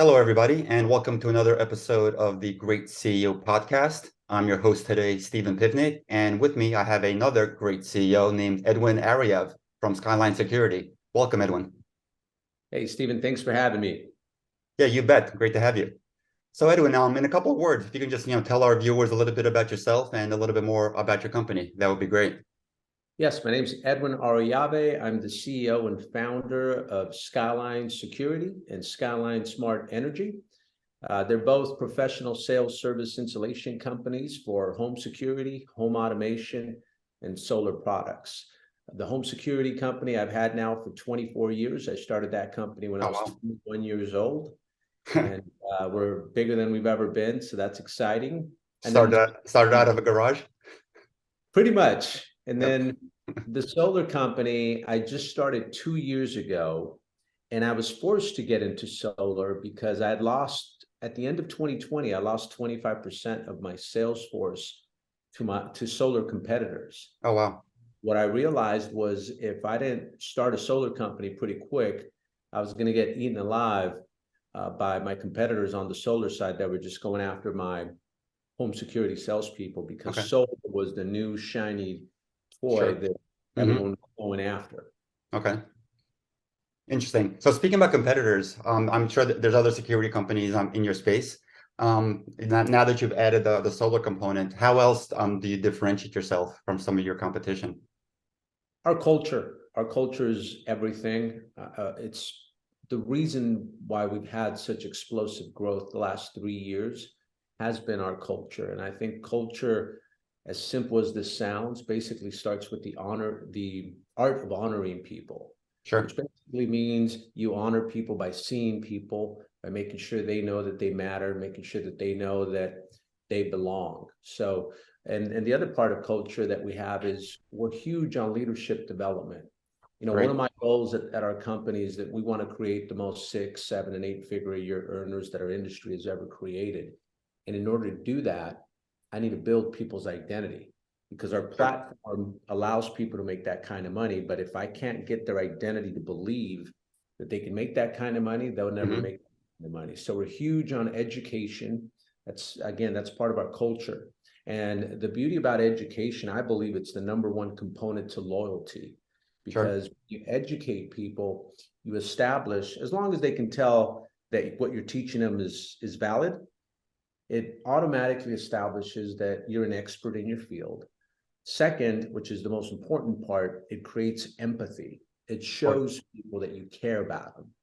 Hello, everybody, and welcome to another episode of the Great CEO podcast. I'm your host today, Stephen Pivnik, and with me, I have another great CEO named Edwin Arroyave from Skyline Security. Welcome, Edwin. Hey, Stephen, thanks for having me. Yeah, you bet. Great to have you. So, Edwin, in a couple of words, if you can just tell our viewers a little bit about yourself and a little bit more about your company, that would be great. Yes, my name is Edwin Arroyave. I'm the CEO and founder of Skyline Security and Skyline Smart Energy. They're both professional sales service installation companies for home security, home automation, and solar products. The home security company I've had now for 24 years. I started that company when I was 21 years old, and we're bigger than we've ever been, so that's exciting. And started out of a garage? Pretty much. And Yep. then the solar company, I just started 2 years ago, and I was forced to get into solar because I had lost, at the end of 2020, I lost 25% of my sales force to solar competitors. Oh, wow. What I realized was if I didn't start a solar company pretty quick, I was going to get eaten alive by my competitors on the solar side that were just going after my home security salespeople, because solar was the new shiny toy that everyone was going after. Okay. Interesting. So speaking about competitors, I'm sure that there's other security companies in your space. Now that you've added the solar component, how else do you differentiate yourself from some of your competition? Our culture is everything. It's the reason why we've had such explosive growth the last 3 years has been our culture. And I think culture, as simple as this sounds, basically starts with the art of honoring people. Sure. Which basically means you honor people by seeing people, by making sure they know that they matter, making sure that they know that they belong. So, and the other part of culture that we have is we're huge on leadership development. Right. One of my goals at our company is that we want to create the most 6, 7, and 8-figure a year earners that our industry has ever created. And in order to do that, I need to build people's identity, because our platform allows people to make that kind of money. But if I can't get their identity to believe that they can make that kind of money, they'll never make the money. So we're huge on education. That's part of our culture. And the beauty about education, I believe it's the #1 component to loyalty, because you educate people, you establish, as long as they can tell that what you're teaching them is valid, it automatically establishes that you're an expert in your field. Second, which is the most important part, it creates empathy. It shows people that you care about them.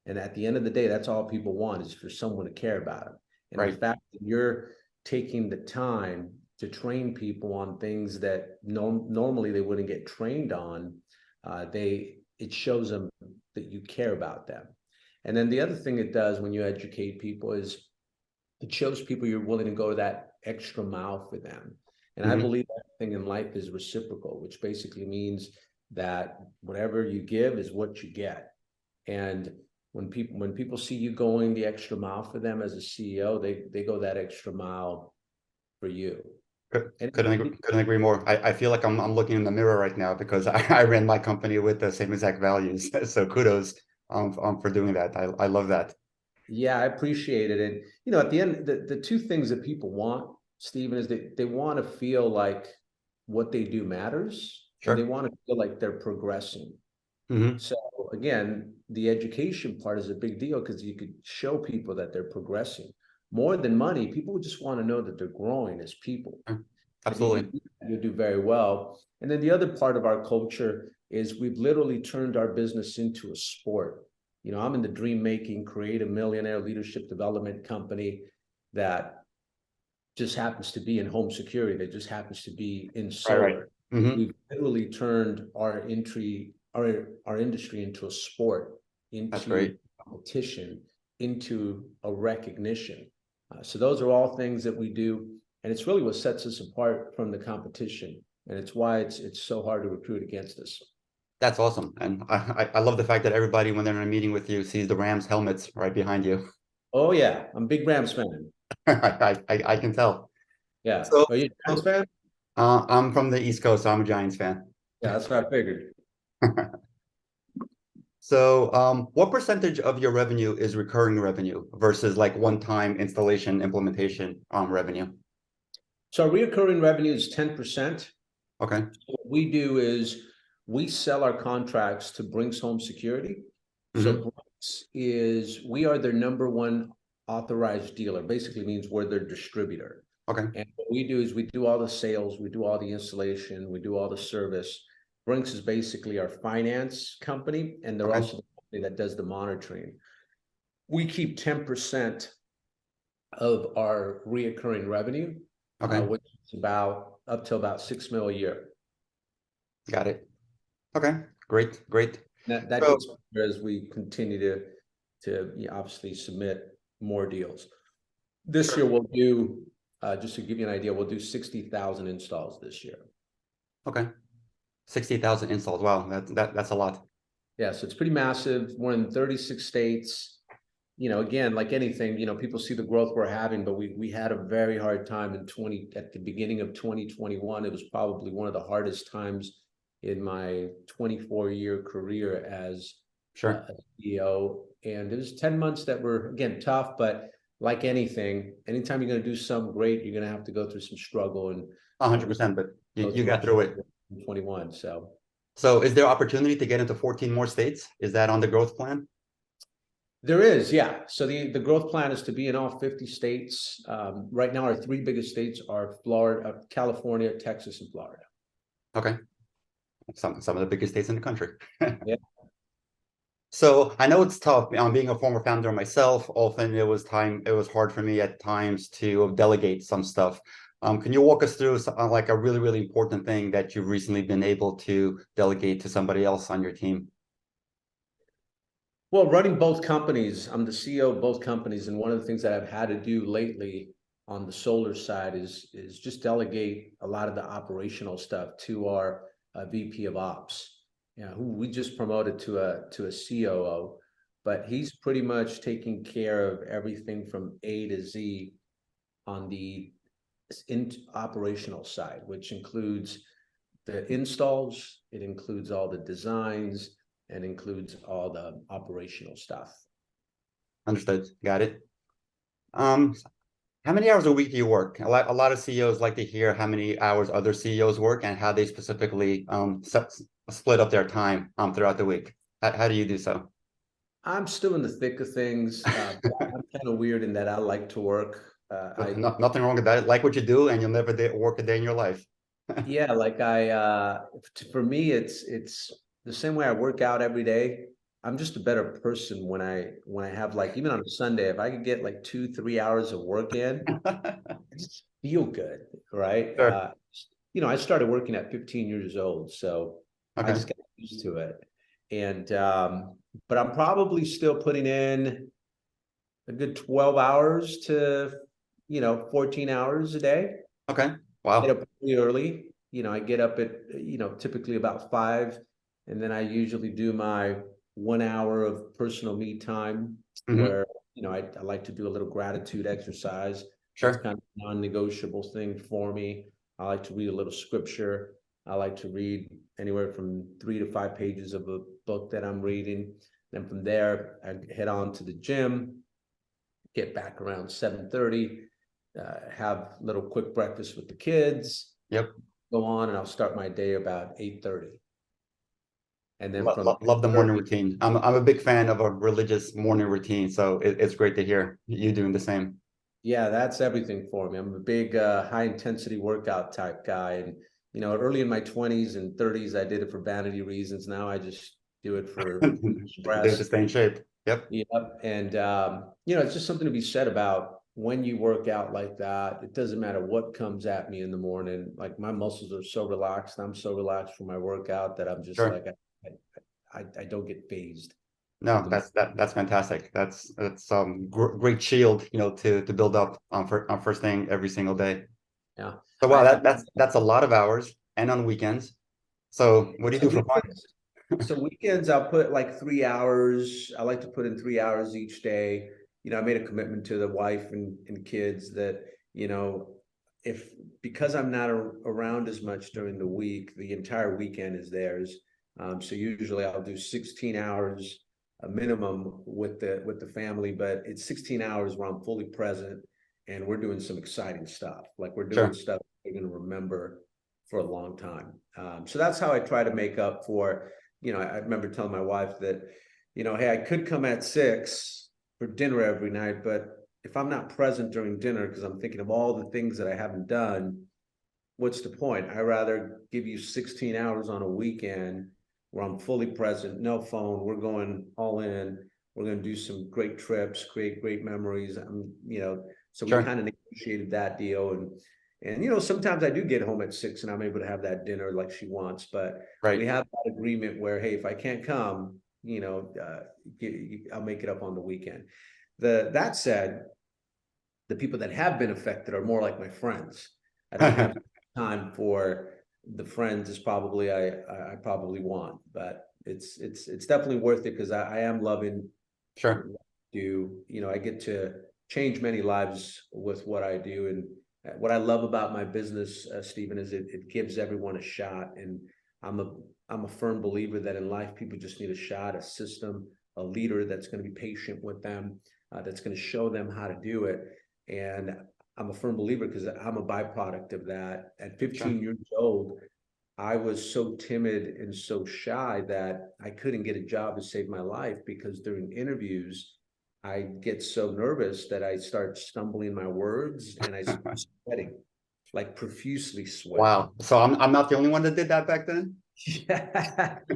And at the end of the day, that's all people want, is for someone to care about them. And the fact that you're taking the time to train people on things that normally they wouldn't get trained on, it shows them that you care about them. And then the other thing it does when you educate people is it shows people you're willing to go that extra mile for them. And I believe everything in life is reciprocal, which basically means that whatever you give is what you get. And when people see you going the extra mile for them as a CEO, they go that extra mile for you. Couldn't agree more. I feel like I'm looking in the mirror right now, because I ran my company with the same exact values. So kudos for doing that. I love that. Yeah, I appreciate it. And at the end, the two things that people want, Stephen, is they want to feel like what they do matters, and they want to feel like they're progressing. So again, the education part is a big deal, because you could show people that they're progressing. More than money, people just want to know that they're growing as people. Absolutely. You do very well. And then the other part of our culture is we've literally turned our business into a sport. I'm in the dream making, creative millionaire leadership development company that just happens to be in home security, that just happens to be in solar. We've literally turned our industry into a sport, into competition, into a recognition. So those are all things that we do, and it's really what sets us apart from the competition, and it's why it's so hard to recruit against us. That's awesome. And I love the fact that everybody, when they're in a meeting with you, sees the Rams helmets right behind you. Oh, yeah. I'm a big Rams fan. I can tell. Yeah. So, Are you a Giants fan? I'm from the East Coast, so I'm a Giants fan. Yeah, that's what I figured. So, what percentage of your revenue is recurring revenue versus like one-time installation implementation revenue? So our reoccurring revenue is 10%. Okay. What we do is we sell our contracts to Brinks Home Security. So Mm-hmm. Brinks is, we are their number one authorized dealer, basically means we're their distributor. Okay. And what we do is we do all the sales, we do all the installation, we do all the service. Brinks is basically our finance company, and they're Okay. also the company that does the monitoring. We keep 10% of our reoccurring revenue, Okay. which is about up to about 6 mil a year. Got it. Okay. Great. Great. That So, gets better as we continue to obviously submit more deals. This year sure. we'll do, just to give you an idea, we'll do 60,000 installs this year. Okay. 60,000 installs. Wow. That's a lot. Yeah, so it's pretty massive. We're in 36 states. You know, again, like anything, you know, people see the growth we're having, but we had a very hard time at the beginning of 2021. It was probably one of the hardest times in my 24-year career as Sure. a CEO. And it was 10 months that were, again, tough, but like anything, anytime you're going to do something great, you're going to have to go through some struggle, and 100%, but go you through got through it. 21. So is there opportunity to get into 14 more states? Is that on the growth plan? There is, yeah. So the growth plan is to be in all 50 states. Right now, our three biggest states are Florida, California, Texas, and Florida. Okay. Some of the biggest states in the country. Yeah. So I know it's tough. Being a former founder myself, often it was hard for me at times to delegate some stuff. Can you walk us through like a really, really important thing that you've recently been able to delegate to somebody else on your team? Well, running both companies, I'm the CEO of both companies, and one of the things that I've had to do lately on the solar side is just delegate a lot of the operational stuff to our VP of Ops, who we just promoted to a COO, but he's pretty much taking care of everything from A to Z on the operational side, which includes the installs, it includes all the designs, and includes all the operational stuff. Understood. Got it. How many hours a week do you work? A lot of CEOs like to hear how many hours other CEOs work and how they specifically split up their time throughout the week. How do you do so? I'm still in the thick of things. I'm kind of weird in that I like to work. Nothing wrong with that. Like what you do, and you'll never work a day in your life. Yeah, like for me, it's the same way I work out every day. I'm just a better person when I have, like, even on a Sunday, if I could get like 2-3 hours of work in, I just feel good, right? Sure. I started working at 15 years old, so I Okay. just got used to it. And but I'm probably still putting in a good 12 hours to 14 hours a day. Okay. Get Wow. up really early. I get up at typically about 5, and then I usually do my 1 hour of personal me time Hmm. where I like to do a little gratitude exercise. That's Sure. kind of a non-negotiable thing for me. I like to read a little scripture. I like to read anywhere from 3 to 5 pages of a book that I'm reading. Then from there, I head on to the gym, get back around 7:30, have a little quick breakfast with the kids, Yep. go on, and I'll start my day about 8:30. And then Lo from lo love the morning 8:30, routine. I'm a big fan of a religious morning routine, so it's great to hear you doing the same. yeah, that's everything for me. I'm a big high intensity workout type guy. And, early in my 20s and 30s, I did it for vanity reasons. Now I just do it for They're to stress. stay in shape. Yep. Yep. And, it's just something to be said about when you work out like that. It doesn't matter what comes at me in the morning. Like, my muscles are so relaxed. I'm so relaxed from my workout that I'm just Sure. like, I don't get phased in No, the that's fantastic. That's great shield, to build up on first thing every single day. yeah. So wow, that's a lot of hours and on weekends. So what do you So do for fun? weekends, so weekends, I'll put like 3 hours. I like to put in 3 hours each day. I made a commitment to the wife and kids that, if because I'm not around as much during the week, the entire weekend is theirs. So usually I'll do 16 hours a minimum with the family, but it's 16 hours where I'm fully present and we're doing some exciting stuff. Like we're doing Sure. stuff they're going to remember for a long time. So that's how I try to make up for, I remember telling my wife that, hey, I could come at 6 for dinner every night, but if I'm not present during dinner because I'm thinking of all the things that I haven't done, what's the point? I'd rather give you 16 hours on a weekend where I'm fully present, no phone. We're going all in. We're going to do some great trips, create great memories. So we Sure. kind of negotiated that deal. And sometimes I do get home at 6 and I'm able to have that dinner like she wants. But we Right. have that agreement where, hey, if I can't come, I'll make it up on the weekend. That said, the people that have been affected are more like my friends. I don't have time for the friends is probably I probably want, but it's definitely worth it because I am loving Sure. what I do. I get to change many lives with what I do, and what I love about my business, Stephen, is it gives everyone a shot. And I'm a firm believer that in life people just need a shot, a system, a leader that's going to be patient with them, that's going to show them how to do it. And I'm a firm believer because I'm a byproduct of that. At 15 Sure. years old, I was so timid and so shy that I couldn't get a job to save my life because during interviews, I get so nervous that I start stumbling my words and I start sweating, like profusely sweating. Wow. So I'm not the only one that did that back then. Yeah,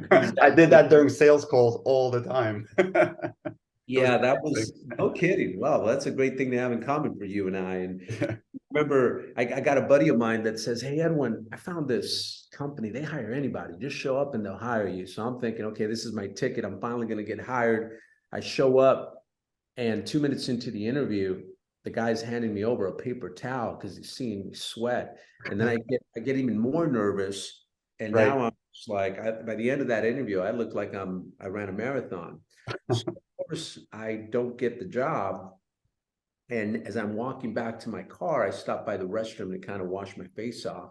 I did exactly. that during sales calls all the time. It was Yeah, that was amazing. no kidding. Wow, that's a great thing to have in common for you and I. And remember, I got a buddy of mine that says, "Hey, Edwin, I found this company. They hire anybody. Just show up and they'll hire you." So I'm thinking, okay, this is my ticket. I'm finally going to get hired. I show up, and 2 minutes into the interview, the guy's handing me over a paper towel because he's seeing me sweat. And then I get even more nervous. And Right. now I'm just like, by the end of that interview, I look like I ran a marathon. So of course, I don't get the job. And as I'm walking back to my car, I stopped by the restroom to kind of wash my face off.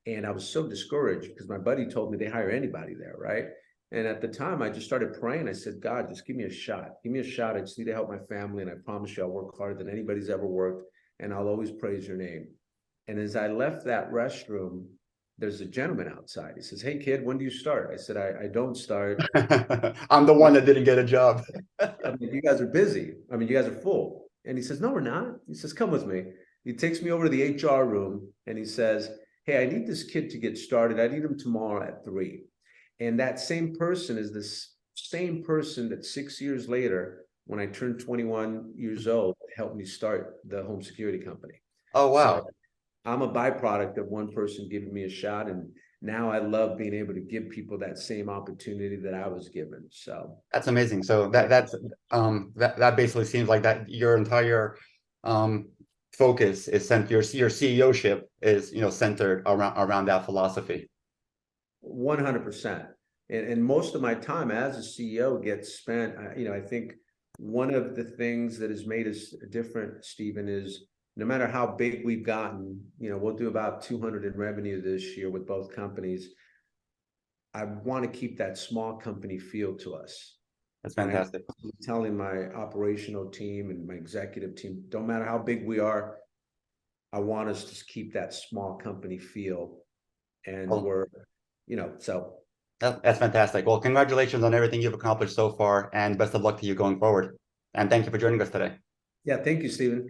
And I was so discouraged because my buddy told me they hire anybody there, right? And at the time, I just started praying. I said, God, just give me a shot. Give me a shot. I just need to help my family. And I promise you, I'll work harder than anybody's ever worked. And I'll always praise your name. And as I left that restroom, there's a gentleman outside. He says, "Hey, kid, when do you start?" I said, I don't start. I'm the one that didn't get a job. I mean, you guys are busy. I mean, you guys are full. And he says, "No, we're not." He says, "Come with me." He takes me over to the HR room and he says, "Hey, I need this kid to get started. I need him tomorrow at 3. And that same person is this same person that 6 years later, when I turned 21 years old, helped me start the home security company. Oh, So wow. I'm a byproduct of one person giving me a shot. And now I love being able to give people that same opportunity that I was given. So That's amazing. So that basically seems like that your entire um focus is sent your CEO-ship is centered around that philosophy. 100%. And most of my time as a CEO gets spent, I think one of the things that has made us different, Stephen, is no matter how big we've gotten, we'll do about 200 in revenue this year with both companies. I want to keep that small company feel to us. That's And I'm fantastic. telling my operational team and my executive team, don't matter how big we are, I want us to keep that small company feel. And Well, so that's fantastic. Well, congratulations on everything you've accomplished so far, and best of luck to you going forward. And thank you for joining us today. yeah, thank you, Stephen.